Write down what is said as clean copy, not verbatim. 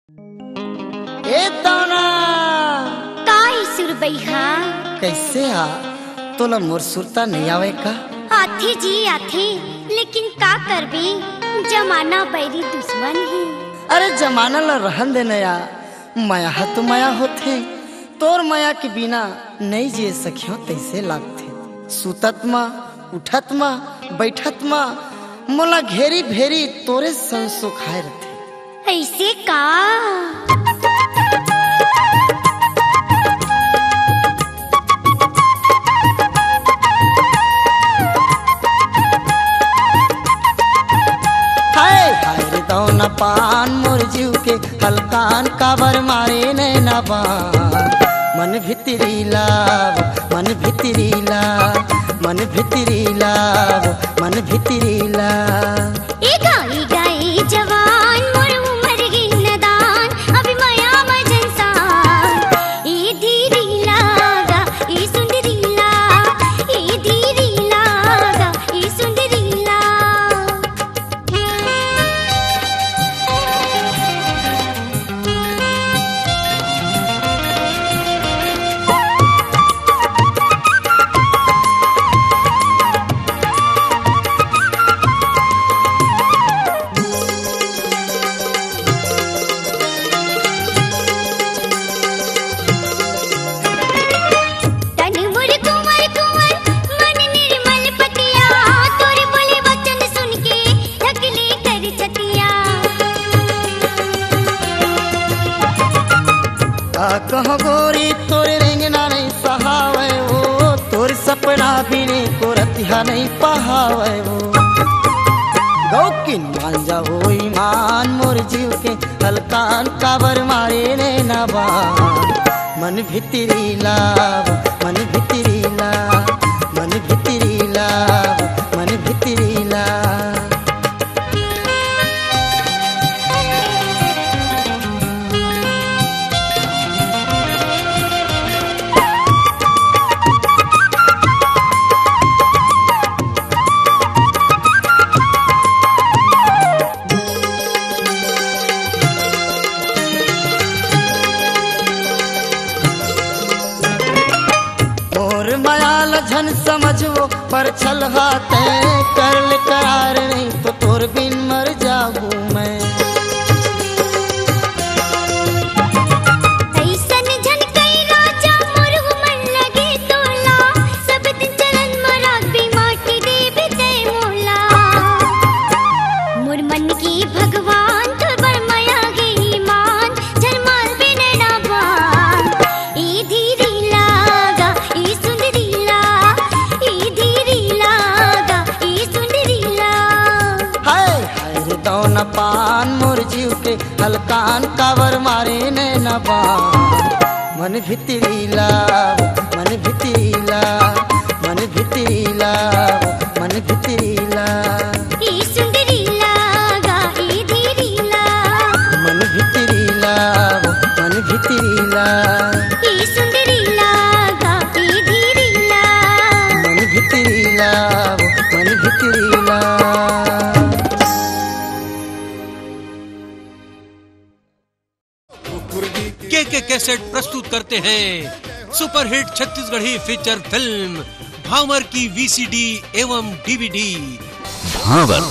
ए तौना काई सुरबैहा कैसे आ तोला मोर सुरता नहीं आवे का? आथे जी आथे, लेकिन का करबे, जमाना बैरी दुश्मन ही। अरे जमाना ला रहन दे नया, माया है तो माया होथे, तोर माया के बिना नहीं जी सखियो तैसे लागथे। सुतत मा उठत मा बैठत मा मोला घेरी भेरी तोरे संग सुखाए रहथे। ऐसे का दौना पान मोर जीव के हलकान काबर मारे नैना बान। मन भितरी लाव मन भितरी लाव मन भितरी लाव मन भितरी लाव। ए गाई गाई जवान मोर उमर गिनदान, अभी माया मजन सान। ए धीरी लागा ए सुंदरी ला, ए धीरी लागा ए सुंदरी ला। कहो गोरी तोरे रेंगना नहीं सहावे वो, तोर सपना भी नहीं को रतिहा नहीं पहावे वो। गौकिन मान जाओ ईमान मोर जीव के हलकान काबर मारे ने नबान। मन भितरी लाव मन भितरी लाव मन भितरी लाव मन भितरी लाव। झन समझो पर छल हाथे कर ले करार, नहीं तो तोर बिन मर जाऊं मैं। ऐसन झन कई राजा मोर मन लगे तोला, सब दिन चलन मरा भी माटी दे बिते मोला। मोर मन की भगवान तो बर माया गे ईमान, झन मार बिने ना बान। ए धीरी लागा ए सुंदरी दौना पान मोर जीव के हलकान काबर मारे ने नबान। मन भितरी लाव मन भितरी लाव मन भितरी लाव मन भितरी लाव। ए सुंदरी लागा ए धीरी लाव मन भितरी लाव मन भितरी लाव। ए सुंदरी लागा ए धीरी लाव मन भितरी लाव मन भितरी लाव। के कैसेट प्रस्तुत करते हैं सुपरहिट छत्तीसगढ़ी फीचर फिल्म भावर की वीसीडी एवं डीवीडी। भावर